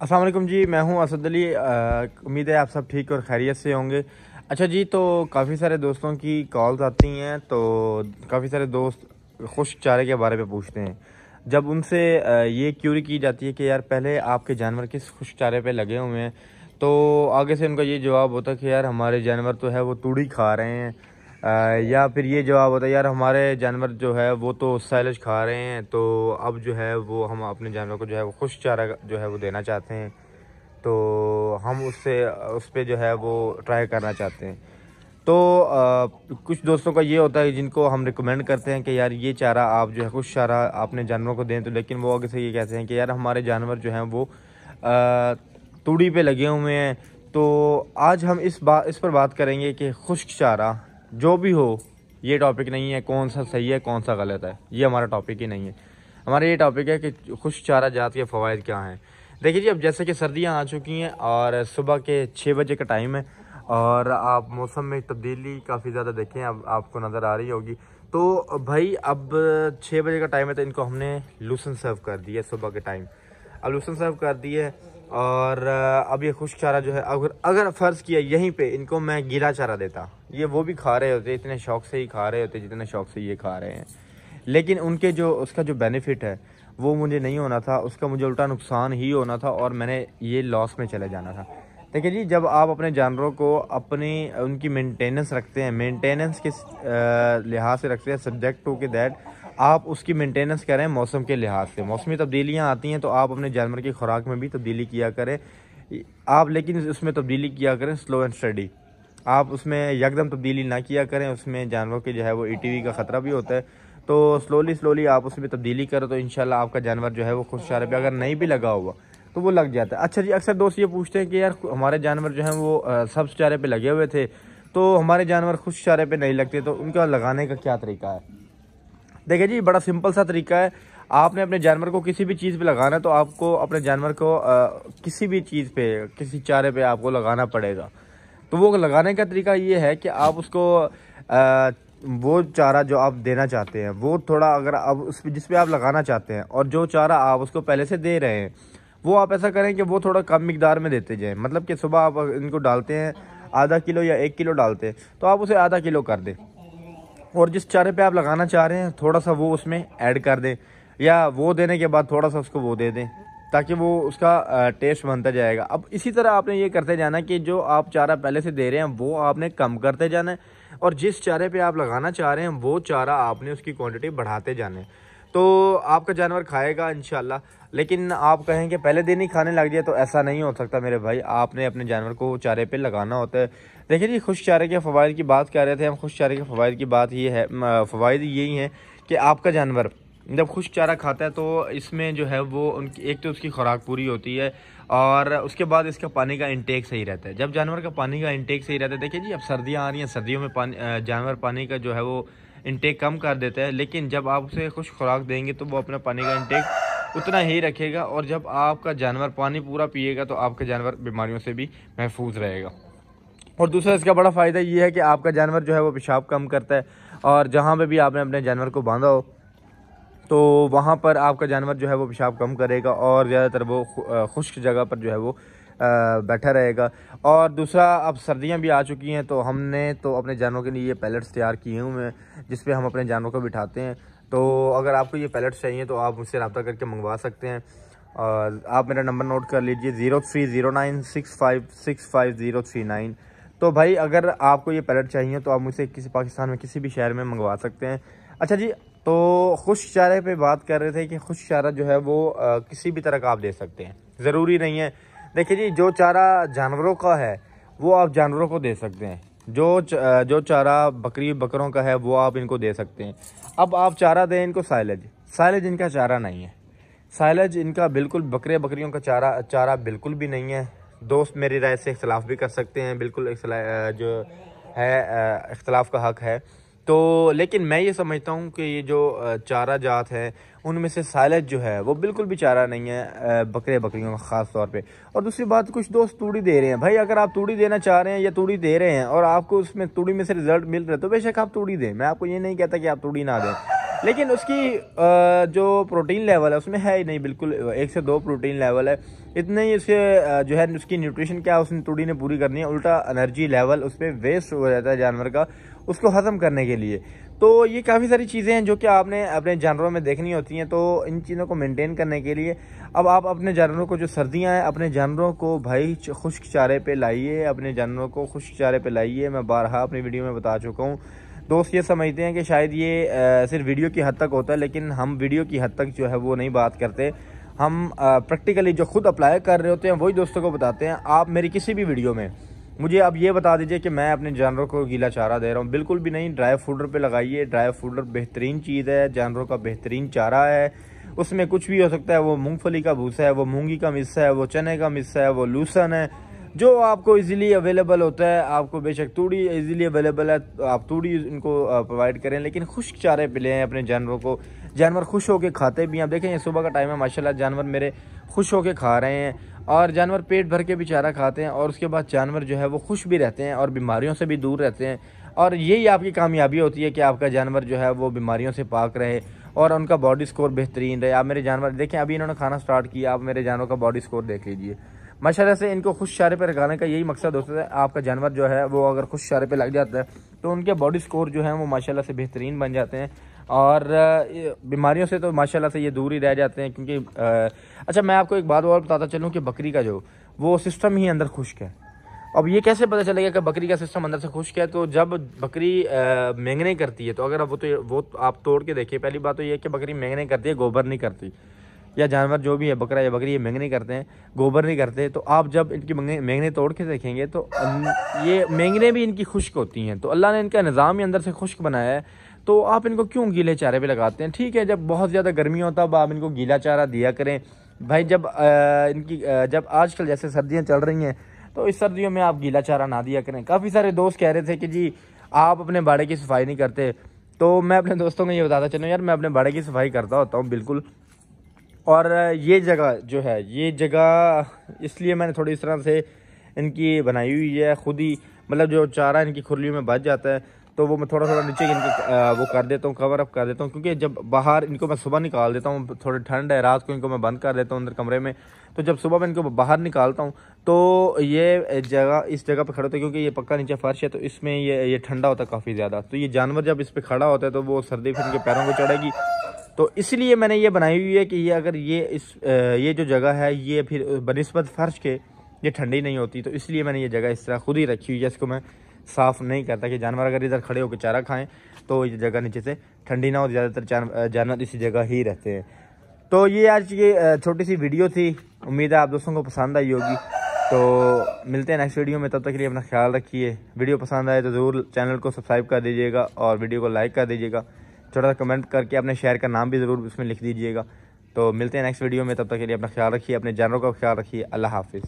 अस्सलाम वालेकुम जी, मैं हूं असद अली। उम्मीद है आप सब ठीक और खैरियत से होंगे। अच्छा जी, तो काफ़ी सारे दोस्तों की कॉल्स आती हैं, तो काफ़ी सारे दोस्त खुश चारे के बारे में पूछते हैं। जब उनसे ये क्यूरी की जाती है कि यार पहले आपके जानवर किस खुश चारे पे लगे हुए हैं, तो आगे से उनका ये जवाब होता है कि यार हमारे जानवर तो है वो तूड़ी खा रहे हैं। या फिर ये जवाब होता है यार हमारे जानवर जो है वो तो साइलेज खा रहे हैं, तो अब जो है वो हम अपने जानवर को जो है वो खुश चारा जो है वो देना चाहते हैं, तो हम उससे उस पर जो है वो ट्राई करना चाहते हैं। तो कुछ दोस्तों का ये होता है जिनको हम रिकमेंड करते हैं कि यार ये चारा आप जो है खुश चारा अपने जानवरों को दें, तो लेकिन वो आगे से ये कहते हैं कि यार हमारे जानवर जो हैं वो तूड़ी पे लगे हुए हैं। तो आज हम इस पर बात करेंगे कि खुश्क चारा जो भी हो, ये टॉपिक नहीं है कौन सा सही है कौन सा गलत है, ये हमारा टॉपिक ही नहीं है। हमारा ये टॉपिक है कि खुश्क चारा जात के फ़वाइद क्या हैं। देखिए जी, अब जैसे कि सर्दियां आ चुकी हैं और सुबह के 6 बजे का टाइम है और आप मौसम में तब्दीली काफ़ी ज़्यादा देखें, अब आपको नज़र आ रही होगी। तो भाई अब 6 बजे का टाइम है, तो इनको हमने लूसन सर्व कर दिया सुबह के टाइम। अब लूसन सर्व कर दिए और अब ये खुश्क चारा जो है, अगर फ़र्ज़ किया यहीं पे इनको मैं गीला चारा देता, ये वो भी खा रहे होते, इतने शौक़ से ही खा रहे होते जितने शौक़ से ये खा रहे हैं। लेकिन उनके जो उसका जो बेनिफिट है वो मुझे नहीं होना था, उसका मुझे उल्टा नुकसान ही होना था और मैंने ये लॉस में चले जाना था। देखिए जी, जब आप अपने जानवरों को अपनी उनकी मेंटेनेंस रखते हैं, मेंटेनेंस के लिहाज से रखते हैं, सब्जेक्ट टू के दैट आप उसकी मेंटेनेंस करें मौसम के लिहाज से। मौसमी तब्दीलियाँ आती हैं तो आप अपने जानवर की खुराक में भी तब्दीली किया करें आप, लेकिन उसमें तब्दीली किया करें स्लो एंड स्टडी। आप उसमें यकदम तब्दीली ना किया करें, उसमें जानवरों के जो है वो ईटीवी का ख़तरा भी होता है। तो स्लोली आप उसमें तब्दीली करो तो इंशाल्लाह आपका जानवर जो है वो खुश चारे पे अगर नहीं भी लगा हुआ तो वो लग जाता है। अच्छा जी, अक्सर दोस्त ये पूछते हैं कि यार हमारे जानवर जो हैं वो सब्ज़ चारे पे लगे हुए थे, तो हमारे जानवर खुश चारे पे नहीं लगते, तो उनका लगाने का क्या तरीका है। देखिए जी, बड़ा सिंपल सा तरीका है। आपने अपने जानवर को किसी भी चीज़ पे लगाना है तो आपको अपने जानवर को किसी भी चीज़ पे, किसी चारे पे आपको लगाना पड़ेगा। तो वो लगाने का तरीका ये है कि आप उसको वो चारा जो आप देना चाहते हैं वो थोड़ा, अगर आप उस जिस पे आप लगाना चाहते हैं और जो चारा आप उसको पहले से दे रहे हैं, वो आप ऐसा करें कि वो थोड़ा कम मिकदार में देते जाएं। मतलब कि सुबह आप इनको डालते हैं आधा किलो या 1 किलो डालते हैं, तो आप उसे आधा किलो कर दें और जिस चारे पे आप लगाना चाह रहे हैं थोड़ा सा वो उसमें ऐड कर दें, या वो देने के बाद थोड़ा सा उसको वो दे दें, ताकि वो उसका टेस्ट बनता जाएगा। अब इसी तरह आपने ये करते जाना कि जो आप चारा पहले से दे रहे हैं वो आपने कम करते जाना है और जिस चारे पे आप लगाना चाह रहे हैं वो चारा आपने उसकी क्वांटिटी बढ़ाते जाना है। तो आपका जानवर खाएगा इंशाल्लाह। लेकिन आप कहें कि पहले दिन ही खाने लग जाए, तो ऐसा नहीं हो सकता मेरे भाई। आपने अपने जानवर को चारे पे लगाना होता है। देखिए जी, खुश चारे के फ़वाइद की बात कर रहे थे हम। खुश चारे के फ़वाइद की बात ये है, फ़वाइद यही हैं कि आपका जानवर जब खुश चारा खाता है तो इसमें जो है वो उनकी एक तो उसकी खुराक पूरी होती है और उसके बाद इसका पानी का इंटेक सही रहता है। जब जानवर का पानी का इंटेक सही रहता है, देखिए जी अब सर्दियाँ आ रही हैं, सर्दियों में जानवर पानी का जो है वो इंटेक कम कर देता है, लेकिन जब आप उसे खुश खुराक देंगे तो वो अपना पानी का इंटेक उतना ही रखेगा और जब आपका जानवर पानी पूरा पिएगा तो आपका जानवर बीमारियों से भी महफूज रहेगा। और दूसरा इसका बड़ा फ़ायदा ये है कि आपका जानवर जो है वो पेशाब कम करता है और जहाँ पे भी आपने अपने जानवर को बांधा हो तो वहाँ पर आपका जानवर जो है वो पेशाब कम करेगा और ज़्यादातर वो खुश्क जगह पर जो है वो बैठा रहेगा। और दूसरा, अब सर्दियाँ भी आ चुकी हैं तो हमने तो अपने जानवरों के लिए ये पैलेट्स तैयार किए हुए हैं जिस पे हम अपने जानवरों को बिठाते हैं। तो अगर आपको ये पैलेट्स चाहिए तो आप मुझसे रब्ता करके मंगवा सकते हैं। और आप मेरा नंबर नोट कर लीजिए 03096565 तो भाई अगर आपको ये पैलेट चाहिए तो आप मुझसे किसी पाकिस्तान में किसी भी शहर में मंगवा सकते हैं। अच्छा जी, तो खुश्क चारे पे बात कर रहे थे कि खुश्क चारा जो है वो किसी भी तरह का आप दे सकते हैं, ज़रूरी नहीं है। देखिए जी, जो चारा जानवरों का है वो आप जानवरों को दे सकते हैं, जो चारा बकरी बकरों का है वो आप इनको दे सकते हैं। अब आप चारा दें इनको साइलेज इनका चारा नहीं है। साइलेज इनका बिल्कुल बकरियों का चारा बिल्कुल भी नहीं है। दोस्त मेरी राय से इख्तलाफ भी कर सकते हैं, बिल्कुल जो है इख्तलाफ का हक है। तो लेकिन मैं ये समझता हूँ कि ये जो चारा जात है उनमें से साइलेज जो है वो बिल्कुल भी चारा नहीं है बकरियों का ख़ास तौर पे। और दूसरी बात, कुछ दोस्त तूड़ी दे रहे हैं। भाई अगर आप तूड़ी देना चाह रहे हैं या तूड़ी दे रहे हैं और आपको उसमें तूड़ी में से रिजल्ट मिल रहा है तो बेशक आप तूड़ी दें, मैं आपको ये नहीं कहता कि आप तूड़ी ना दें। लेकिन उसकी जो प्रोटीन लेवल है उसमें है ही नहीं, बिल्कुल 1 से 2 प्रोटीन लेवल है। इतने ही उसके जो है उसकी न्यूट्रिशन क्या उसने तूड़ी ने पूरी करनी है, उल्टा एनर्जी लेवल उस पर वेस्ट हो जाता है जानवर का उसको हज़म करने के लिए। तो ये काफ़ी सारी चीज़ें हैं जो कि आपने अपने जानवरों में देखनी होती हैं। तो इन चीज़ों को मेंटेन करने के लिए अब आप अपने जानवरों को, जो सर्दियां हैं, अपने जानवरों को भाई खुश्क चारे पे लाइए, अपने जानवरों को खुश्क चारे पे लाइए। मैं बारहा अपनी वीडियो में बता चुका हूँ। दोस्त ये समझते हैं कि शायद ये सिर्फ वीडियो की हद तक होता है, लेकिन हम वीडियो की हद तक जो है वो नहीं बात करते। हम प्रैक्टिकली जो खुद अप्लाई कर रहे होते हैं वही दोस्तों को बताते हैं। आप मेरी किसी भी वीडियो में मुझे अब ये बता दीजिए कि मैं अपने जानवरों को गीला चारा दे रहा हूँ, बिल्कुल भी नहीं। ड्राई फूडर पे लगाइए। ड्राई फूडर बेहतरीन चीज़ है, जानवरों का बेहतरीन चारा है। उसमें कुछ भी हो सकता है, वो मूंगफली का भूसा है, वो मूंगी का मिस्सा है, वो चने का मिस्सा है, वो लूसन है, जो आपको इजीली अवेलेबल होता है। आपको बेशक तूड़ी इजीली अवेलेबल है तो आप तूड़ी इनको प्रोवाइड करें, लेकिन खुश्क चारे पे लें अपने जानवरों को। जानवर खुश होकर खाते भी हैं। आप देखें ये सुबह का टाइम है, माशाल्लाह जानवर मेरे खुश होकर खा रहे हैं, और जानवर पेट भर के भी चारा खाते हैं, और उसके बाद जानवर जो है वो खुश भी रहते हैं और बीमारियों से भी दूर रहते हैं। और यही आपकी कामयाबी होती है कि आपका जानवर जो है वो बीमारियों से पाक रहे और उनका बॉडी स्कोर बेहतरीन रहे। आप मेरे जानवर देखें, अभी इन्होंने खाना स्टार्ट किया, आप मेरे जानवरों का बॉडी स्कोर देख लीजिए। माशाल्लाह से इनको खुश चारे पे लगाने का यही मकसद होता है। आपका जानवर जो है वो अगर खुश चारे पे लग जाता है तो उनके बॉडी स्कोर जो है वो माशाल्लाह से बेहतरीन बन जाते हैं, और बीमारियों से तो माशाल्लाह से ये दूर ही रह जाते हैं। क्योंकि अच्छा, मैं आपको एक बात और बताता चलूँ कि बकरी का जो वो सिस्टम ही अंदर खुश्क है। अब ये कैसे पता चलेगा कि बकरी का सिस्टम अंदर से खुश्क है? तो जब बकरी मेंगने करती है, तो अगर वो आप तोड़ के देखिए, पहली बात तो ये है कि बकरी मेंगने करती है, गोबर नहीं करती। या जानवर जो भी है, बकरा या बकरी, ये मेंगने करते हैं, गोबर नहीं करते। तो आप जब इनकी मेंगने तोड़ के देखेंगे तो ये मेंगने भी इनकी खुश्क होती हैं। तो अल्लाह ने इनका निज़ाम ही अंदर से खुश्क बनाया है। तो आप इनको क्यों गीले चारे पे लगाते हैं? ठीक है, जब बहुत ज़्यादा गर्मी होता है तब आप इनको गीला चारा दिया करें भाई। जब आजकल जैसे सर्दियाँ चल रही हैं तो इस सर्दियों में आप गीला चारा ना दिया करें। काफ़ी सारे दोस्त कह रहे थे कि जी आप अपने बाड़े की सफाई नहीं करते। तो मैं अपने दोस्तों को ये बताता चलूँ, यार मैं अपने बाड़े की सफाई करता होता हूँ बिल्कुल। और ये जगह जो है, ये जगह इसलिए मैंने थोड़ी इस तरह से इनकी बनाई हुई है खुद ही, मतलब जो चारा इनकी खुरलियों में बच जाता है तो वो मैं थोड़ा थोड़ा नीचे इनके वो कर देता हूँ, कवर अप कर देता हूँ। क्योंकि जब बाहर इनको मैं सुबह निकाल देता हूँ, थोड़ी ठंड है, रात को इनको मैं बंद कर देता हूँ अंदर कमरे में। तो जब सुबह मैं इनको बाहर निकालता हूँ तो ये जगह इस जगह पर खड़े होते हैं, क्योंकि ये पक्का नीचे फर्श है तो इसमें ये ठंडा होता है काफ़ी ज़्यादा। तो ये जानवर जब इस पर खड़ा होता है तो वो सर्दी फिर इनके पैरों को चढ़ेगी। तो इसलिए मैंने ये बनाई हुई है कि ये अगर ये जो जगह है ये फिर बनिस्बत फर्श के ये ठंडी नहीं होती। तो इसलिए मैंने ये जगह इस तरह खुद ही रखी हुई है, इसको मैं साफ़ नहीं करता कि जानवर अगर इधर खड़े होकर चारा खाएं तो ये जगह नीचे से ठंडी ना हो। ज़्यादातर जानवर इसी जगह ही रहते हैं। तो ये आज ये छोटी सी वीडियो थी, उम्मीद है आप दोस्तों को पसंद आई होगी। तो मिलते हैं नेक्स्ट वीडियो में, तब तक के लिए अपना ख्याल रखिए। वीडियो पसंद आए तो ज़रूर चैनल को सब्सक्राइब कर दीजिएगा और वीडियो को लाइक कर दीजिएगा। छोटा सा कमेंट करके अपने शहर का नाम भी ज़रूर उसमें लिख दीजिएगा। तो मिलते हैं नेक्स्ट वीडियो में, तब तक के लिए अपना ख्याल रखिए, अपने जानवरों का ख्याल रखिए। अल्लाह हाफिज़।